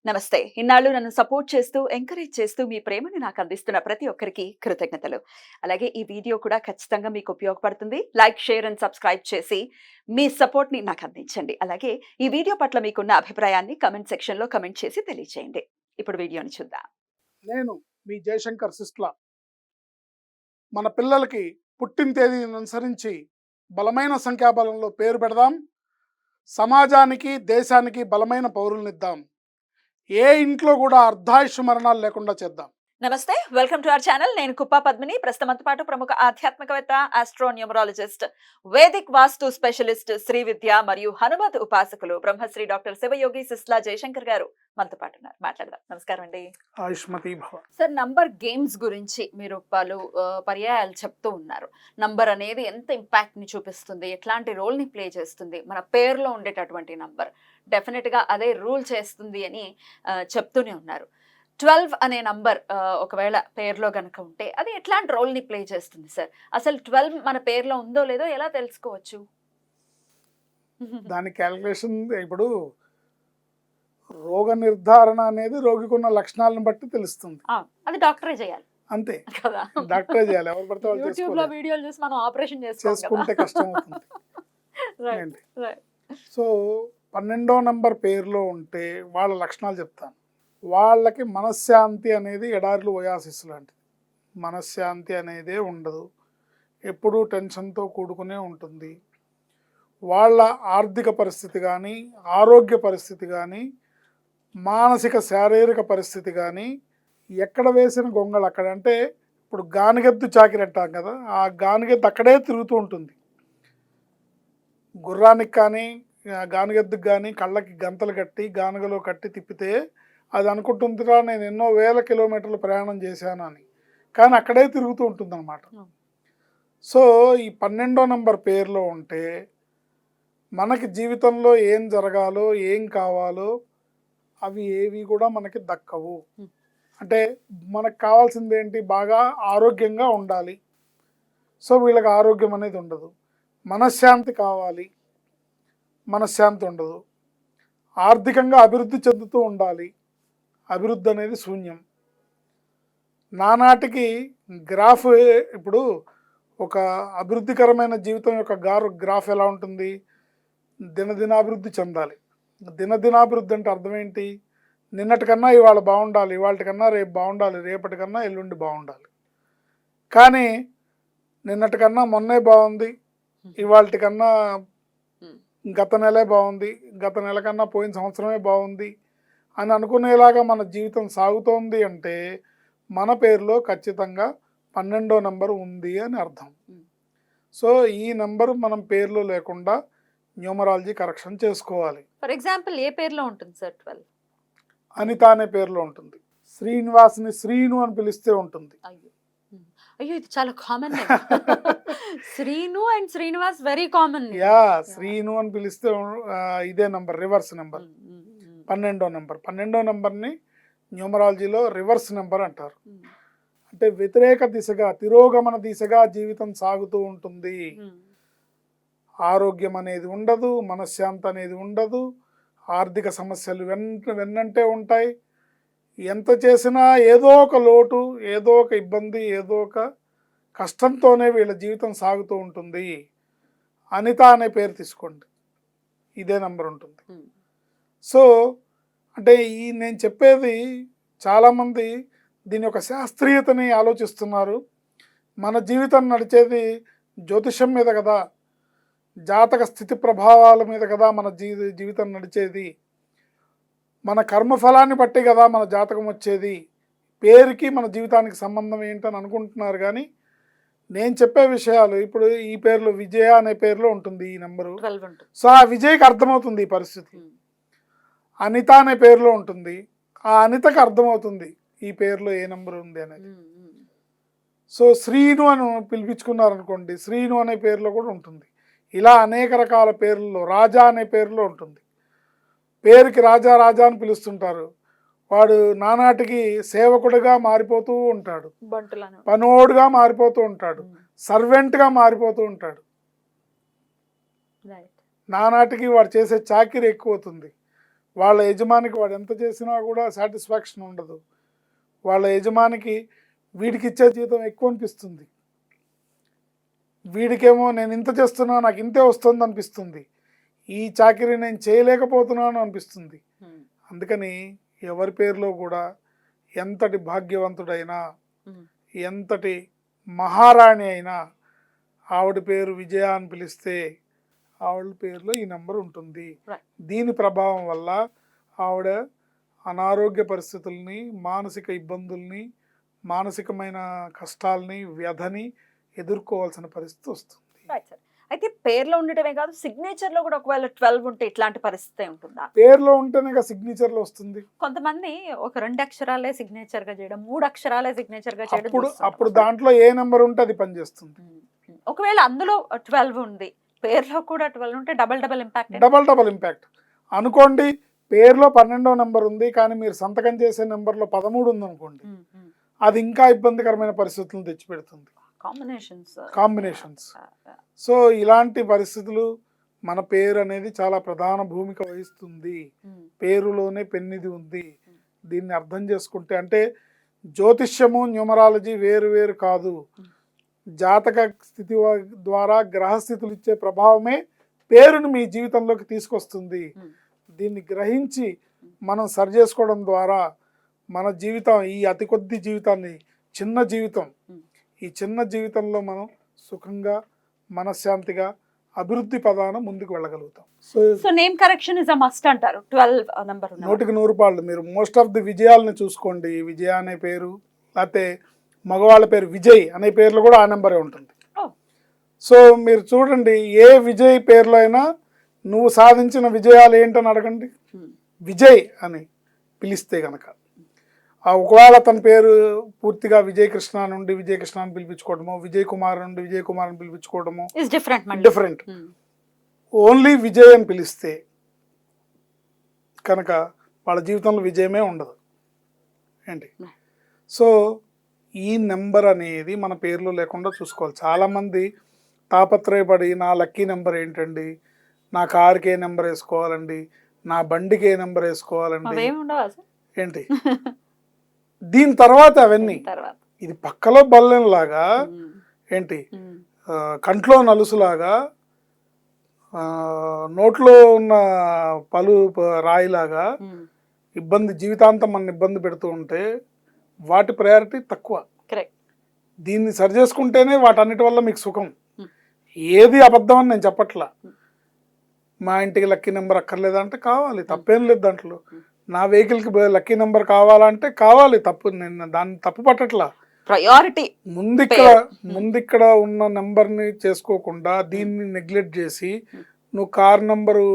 నమస్తే. ఇన్నాళ్ళు నన్ను సపోర్ట్ చేస్తూ, ఎంకరేజ్ చేస్తూ మీ ప్రేమని నాకు అందిస్తున్న ప్రతి ఒక్కరికి కృతజ్ఞతలు. అలాగే ఈ వీడియో కూడా ఖచ్చితంగా మీకు ఉపయోగపడుతుంది. లైక్, షేర్ అండ్ సబ్స్క్రైబ్ చేసి మీ సపోర్ట్‌ని నాకు అందించండి. అలాగే ఈ వీడియో పట్ల మీకున్న అభిప్రాయాన్ని కామెంట్ సెక్షన్‌లో కామెంట్ చేసి తెలియజేయండి. ఇప్పుడు వీడియోని చూద్దాం. నేను మీ జయశంకర్ సిస్ట్ల. మన పిల్లలకి పుట్టిన తేదీని అనుసరించి బలమైన సంఖ్యాబలంలో పేరు పెడదాం. సమాజానికి దేశానికి బలమైన పౌరులనిద్దాం. ఏ ఇంట్లో కూడా అర్ధాయుష్ మరణాలు లేకుండా చేద్దాం. నమస్తే. Welcome to our channel. నేను కుప్పా పద్మిని. ప్రస్తుతం మనతో పాటు ప్రముఖ ఆధ్యాత్మికవేత్త, ఆస్ట్రోన్యూమరాలజిస్ట్, వేదిక్ వాస్తు స్పెషలిస్ట్, శ్రీ విద్య మరియు హనుమత్ ఉపాసకులు బ్రహ్మశ్రీ డాక్టర్ శివయోగి సిస్లా జయశంకర్ గారు మనతో పాటు ఉన్నారు. మాట్లాడదాం. నమస్కారం అండి. ఆయుష్మతి భవ. సార్, నంబర్ గేమ్స్ గురించి మీరు పలు పర్యాయాలు చెప్తూ ఉన్నారు. నంబర్ అనేది ఎంత ఇంపాక్ట్ ని చూపిస్తుంది, ఎట్లాంటి రోల్ ని ప్లే చేస్తుంది, మన పేరులో ఉండేటటువంటి నంబర్ డెఫినెట్ గా అదే రూల్ చేస్తుంది అని చెప్తూనే ఉన్నారు. 12 అనే నంబర్ ఒకవేళ పేరులో గనక ఉంటే అది ఎట్లాంటి రోల్ ని ప్లే చేస్తుంది సార్? అసలు 12 మన పేరులో ఉందో లేదో ఎలా తెలుసుకోవచ్చు? దాని క్యాలిక్యులేషన్ ఇప్పుడు రోగ నిర్ధారణ అనేది రోగికి ఉన్న లక్షణాలను బట్టి తెలుస్తుంది. అది డాక్టరే చేయాలి అంతే కదా. డాక్టరే చేయాలి. ఎవరు పడితే వాళ్ళు యూట్యూబ్ లో వీడియోలు చూసి మనం ఆపరేషన్ చేసుకుంటే కష్టం అవుతుంది. రైట్. సో 12వ నంబర్ పేరులో ఉంటే వాళ్ళ లక్షణాలు చెప్తాను. వాళ్ళకి మనశ్శాంతి అనేది ఎడారులు ఓయాసిస్ లాంటిది. మనశ్శాంతి అనేదే ఉండదు, ఎప్పుడూ టెన్షన్తో కూడుకునే ఉంటుంది. వాళ్ళ ఆర్థిక పరిస్థితి కానీ, ఆరోగ్య పరిస్థితి కానీ, మానసిక శారీరక పరిస్థితి కానీ ఎక్కడ వేసిన గొంగళి అక్కడ. అంటే ఇప్పుడు గానిగెద్దు చాకిరి అంటాం కదా, ఆ గానిగెద్దు అక్కడే తిరుగుతూ ఉంటుంది. గుర్రానికి కానీ గానిగెద్దుకు కానీ కళ్ళకి గంతలు కట్టి గానుగలో కట్టి తిప్పితే అది అనుకుంటుందిరా నేను ఎన్నో వేల కిలోమీటర్లు ప్రయాణం చేశాను అని, కానీ అక్కడే తిరుగుతూ ఉంటుంది అన్నమాట. సో ఈ 12వ నంబర్ పేరులో ఉంటే మనకి జీవితంలో ఏం జరగాలో ఏం కావాలో అవి ఏవి కూడా మనకి దక్కవు. అంటే మనకు కావాల్సింది ఏంటి? బాగా ఆరోగ్యంగా ఉండాలి. సో వీళ్ళకి ఆరోగ్యం అనేది ఉండదు. మనశ్శాంతి కావాలి, మనశ్శాంతి ఉండదు. ఆర్థికంగా అభివృద్ధి చెందుతూ ఉండాలి, అభివృద్ధి అనేది శూన్యం. నానాటికి గ్రాఫ్, ఇప్పుడు ఒక అభివృద్ధికరమైన జీవితం యొక్క గ్రాఫ్ ఎలా ఉంటుంది? దినదినాభివృద్ధి చెందాలి. దినదినాభివృద్ధి అంటే అర్థం ఏంటి? నిన్నటికన్నా ఇవాళ బాగుండాలి, ఇవాళకన్నా రేపు బాగుండాలి, రేపటికన్నా ఎల్లుండి బాగుండాలి. కానీ నిన్నటికన్నా మొన్నే బాగుంది, ఇవాళకన్నా గత నెలే బాగుంది, గత నెల కన్నా పోయిన సంవత్సరమే బాగుంది అని అనుకునేలాగా మన జీవితం సాగుతోంది అంటే మన పేరులో ఖచ్చితంగా 12వ నంబర్ ఉంది అని అర్థం. సో ఈ నంబరు మనం పేరులో లేకుండా న్యూమరాలజీ కరెక్షన్ చేసుకోవాలి. ఫర్ ఎగ్జాంపుల్ ఏ పేరులో ఉంటుంది సార్ 12? అనిత అనే పేరులో ఉంటుంది. శ్రీనివాస్ని శ్రీను అని పిలిస్తే ఉంటుంది. అయ్యో, ఇది చాలా common. Srinu and Srinivas very common. Srinu అని పిలిస్తే ఇదే నంబర్, రివర్స్ నెంబర్ 12వ నంబర్. 12వ నంబర్ని న్యూమరాలజీలో రివర్స్ నెంబర్ అంటారు. అంటే వ్యతిరేక దిశగా, తిరోగమన దిశగా జీవితం సాగుతూ ఉంటుంది. ఆరోగ్యం అనేది ఉండదు, మనశ్శాంతి అనేది ఉండదు, ఆర్థిక సమస్యలు వెన్నంటే ఉంటాయి. ఎంత చేసినా ఏదో ఒక లోటు, ఏదో ఒక ఇబ్బంది, ఏదో ఒక కష్టంతోనే వీళ్ళ జీవితం సాగుతూ ఉంటుంది. అనిత అనే పేరు తీసుకోండి, ఇదే నంబర్ ఉంటుంది. సో అంటే నేను చెప్పేది చాలామంది దీని యొక్క శాస్త్రీయతని ఆలోచిస్తున్నారు. మన జీవితం నడిచేది జ్యోతిషం మీద కదా, జాతక స్థితి ప్రభావాల మీద కదా మన జీవితం నడిచేది. మన కర్మఫలాన్ని బట్టి కదా మన జాతకం వచ్చేది. పేరుకి మన జీవితానికి సంబంధం ఏంటని అనుకుంటున్నారు. కానీ నేను చెప్పే విషయాలు ఇప్పుడు ఈ పేరులో విజయ అనే పేరులో ఉంటుంది ఈ నెంబరు. సో ఆ విజయ్కి అర్థమవుతుంది ఈ పరిస్థితి. అనిత అనే పేరులో ఉంటుంది, ఆ అనితకు అర్థమవుతుంది ఈ పేరులో ఏ నెంబర్ ఉంది అనేది. సో శ్రీను అని పిలిపించుకున్నారనుకోండి, శ్రీను అనే పేరులో కూడా ఉంటుంది. ఇలా అనేక రకాల పేర్లలో రాజా అనే పేరులో ఉంటుంది. పేరుకి రాజా రాజా అని పిలుస్తుంటారు. వాడు నానాటికి సేవకుడిగా మారిపోతూ ఉంటాడు, పనోడుగా మారిపోతూ ఉంటాడు, సర్వెంట్గా మారిపోతూ ఉంటాడు. నానాటికి వాడు చేసే చాకిరి ఎక్కువ అవుతుంది. వాళ్ళ యజమానికి వాడు ఎంత చేసినా కూడా సాటిస్ఫాక్షన్ ఉండదు. వాళ్ళ యజమానికి వీడికి ఇచ్చే జీతం ఎక్కువ అనిపిస్తుంది, వీడికేమో నేను ఇంత చేస్తున్నా నాకు ఇంతే వస్తుంది అనిపిస్తుంది, ఈ చాకరీ నేను చేయలేకపోతున్నాను అనిపిస్తుంది. అందుకని ఎవరి పేరులో కూడా ఎంతటి భాగ్యవంతుడైనా ఎంతటి మహారాణి అయినా ఆవిడ పేరు విజయ అని పిలిస్తే ఆవిడ పేరులో ఈ నెంబర్ ఉంటుంది. దీని ప్రభావం వల్ల ఆవిడ అనారోగ్య పరిస్థితుల్ని, మానసిక ఇబ్బందుల్ని, మానసికమైన కష్టాలని, వ్యధని ఎదుర్కోవాల్సిన పరిస్థితి వస్తుంది. అయితే పేర్లో ఉండటమే కాదు, సిగ్నేచర్ లో కూడా ఒకవేళ 12 ఉంటే ఇట్లాంటి పరిస్థితి ఉంటుందా? పేర్లో ఉంటేనే సిగ్నేచర్ లో వస్తుంది. కొంతమంది ఒక 2 అక్షరాలే సిగ్నేచర్ గా చేయడం, 3 అక్షరాలే సిగ్నేచర్ గా చేయడం, అప్పుడు దాంట్లో ఏ నెంబర్ ఉంటే అది పనిచేస్తుంది. ఒకవేళ అందులో 12 ఉంది, పేర్లో కూడా 12 ఉంటే డబల్ ఇంపాక్ట్. డబల్ ఇంపాక్ట్ అనుకోండి. పేరులో 12వ నెంబర్ ఉంది కానీ మీరు సంతకం చేసే నెంబర్లో 13 ఉంది అనుకోండి, అది ఇంకా ఇబ్బందికరమైన పరిస్థితులను తెచ్చిపెడుతుంది. కాంబినేషన్స్. సో ఇలాంటి పరిస్థితులు, మన పేరు అనేది చాలా ప్రధాన భూమిక వహిస్తుంది. పేరులోనే పెన్నిది ఉంది. దీన్ని అర్థం చేసుకుంటే, అంటే జ్యోతిష్యము, న్యూమరాలజీ వేరు వేరు కాదు. జాతక స్థితి ద్వారా గ్రహస్థితులు ఇచ్చే ప్రభావమే పేరును మీ జీవితంలోకి తీసుకొస్తుంది. దీన్ని గ్రహించి మనం సరి చేసుకోవడం ద్వారా మన జీవితం, ఈ అతి కొద్ది జీవితాన్ని, చిన్న జీవితం, ఈ చిన్న జీవితంలో మనం సుఖంగా, మనశ్శాంతిగా, అభివృద్ధి పదాన ముందుకు వెళ్ళగలుగుతాం. So name correction is a must అంటారు. 12 నంబర్ 100కి 100 రూపాయలు. మీరు మోస్ట్ ఆఫ్ ది విజయాలను చూసుకోండి, విజయ అనే పేరు, లేకపోతే మగవాళ్ళ పేరు విజయ్ అనే పేర్లు కూడా ఆ నెంబరే ఉంటుంది. సో మీరు చూడండి, ఏ విజయ్ పేర్లో అయినా నువ్వు సాధించిన విజయాలు ఏంటని అడగండి, విజయ్ అని పిలిస్తే కనుక. ఒకవేళ తన పేరు పూర్తిగా విజయ్ కృష్ణ నుండి విజయ్ కృష్ణ అని పిలిపించుకోవడము, విజయ్ కుమార్ నుండి విజయ్ కుమార్ అని పిలిపించుకోవడము డిఫరెంట్. ఓన్లీ విజయ్ అని పిలిస్తే కనుక వాళ్ళ జీవితంలో విజయమే ఉండదు ఏంటి. సో ఈ నెంబర్ అనేది మన పేర్లో లేకుండా చూసుకోవాలి. చాలామంది తాపత్రయపడి నా లక్కీ నెంబర్ ఏంటండి, నా కార్కి ఏ నెంబర్ వేసుకోవాలండి, నా బండికి ఏ నెంబర్ వేసుకోవాలండి ఏంటి. దీని తర్వాత అవన్నీ ఇది పక్కలో బల్లెంలాగా ఏంటి, కంట్లో నలుసులాగా, నోట్లో ఉన్న పలు రాయిలాగా ఇబ్బంది, జీవితాంతం మన ఇబ్బంది పెడుతూ ఉంటే వాటి ప్రయారిటీ తక్కువ. దీన్ని సరి చేసుకుంటేనే వాటన్నిటి వల్ల మీకు సుఖం. ఏది అబద్ధం అని నేను చెప్పట్లా. మా ఇంటికి లక్కీ నెంబర్ అక్కర్లేదంటే కావాలి, తప్పేం లేదు దాంట్లో. నా వెహికల్కి లక్కీ నెంబర్ కావాలంటే కావాలి, తప్పు, నేను దాన్ని తప్పు పట్టట్లా. ప్రయారిటీ ముందిక్కడ ఉన్న నెంబర్ని చేసుకోకుండా దీన్ని నెగ్లెక్ట్ చేసి నువ్వు కార్ నెంబరు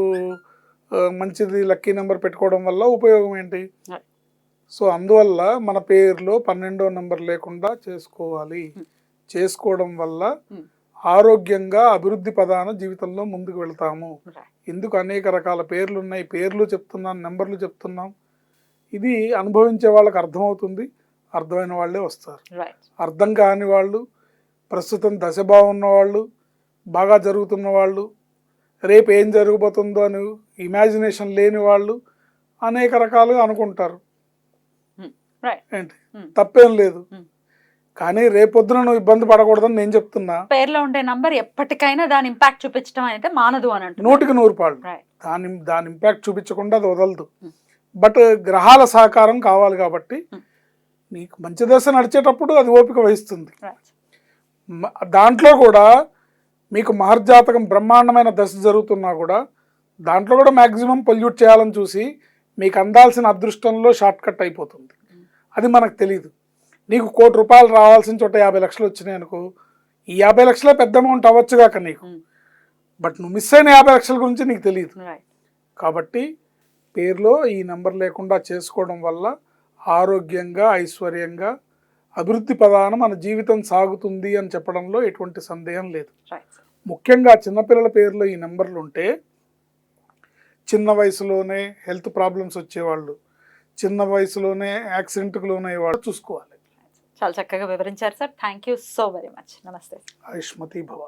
మంచిది లక్కీ నెంబర్ పెట్టుకోవడం వల్ల ఉపయోగం ఏంటి. సో అందువల్ల మన పేరులో 12వ నెంబర్ లేకుండా చేసుకోవాలి. చేసుకోవడం వల్ల ఆరోగ్యంగా, అభివృద్ధి పదాన జీవితంలో ముందుకు వెళ్తాము. ఎందుకు అనేక రకాల పేర్లు ఉన్నాయి, పేర్లు చెప్తున్నాం, నెంబర్లు చెప్తున్నాం. ఇది అనుభవించే వాళ్ళకి అర్థమవుతుంది, అర్థమైన వాళ్ళే వస్తారు. అర్థం కాని వాళ్ళు, ప్రస్తుతం దశ బాగున్న వాళ్ళు, బాగా జరుగుతున్న వాళ్ళు, రేపు ఏం జరగబోతుందో అని ఇమాజినేషన్ లేని వాళ్ళు అనేక రకాలుగా అనుకుంటారు. ఏంటి, తప్పేం లేదు. కానీ రేపొద్దున నువ్వు ఇబ్బంది పడకూడదని నేను చెప్తున్నా. పేర్లో ఉండే నంబర్ ఎప్పటికైనా దాని ఇంపాక్ట్ చూపించడం అయితే మానదు అని అంటే 100కి 100 రూపాయలు. దాని ఇంపాక్ట్ చూపించకుండా అది వదలదు. బట్ గ్రహాల సహకారం కావాలి కాబట్టి నీకు మంచి దశ నడిచేటప్పుడు అది ఓపిక వహిస్తుంది. దాంట్లో కూడా మీకు మహర్జాతకం బ్రహ్మాండమైన దశ జరుగుతున్నా కూడా దాంట్లో కూడా మ్యాక్సిమం పొల్యూట్ చేయాలని చూసి మీకు అందాల్సిన అదృష్టంలో షార్ట్ కట్ అయిపోతుంది. అది మనకు తెలియదు. నీకు 1 కోటి రూపాయలు రావాల్సిన చోట 50 లక్షలు వచ్చినాయి అనుకో, ఈ 50 లక్షలే పెద్ద అమౌంట్ అవ్వచ్చుగాక నీకు, బట్ నువ్వు మిస్ అయిన 50 లక్షల గురించి నీకు తెలియదు. కాబట్టి పేరులో ఈ నెంబర్ లేకుండా చేసుకోవడం వల్ల ఆరోగ్యంగా, ఐశ్వర్యంగా, అభివృద్ధి పదాన మన జీవితం సాగుతుంది అని చెప్పడంలో ఎటువంటి సందేహం లేదు. ముఖ్యంగా చిన్నపిల్లల పేరులో ఈ నెంబర్లు ఉంటే చిన్న వయసులోనే హెల్త్ ప్రాబ్లమ్స్ వచ్చేవాళ్ళు, చిన్న వయసులోనే యాక్సిడెంట్కి లోనయ్యేవాళ్ళు చూసుకోవాలి. చాలా చక్కగా వివరించారు sir. Thank you so very much. నమస్తే. ఆయుష్మతి భవ.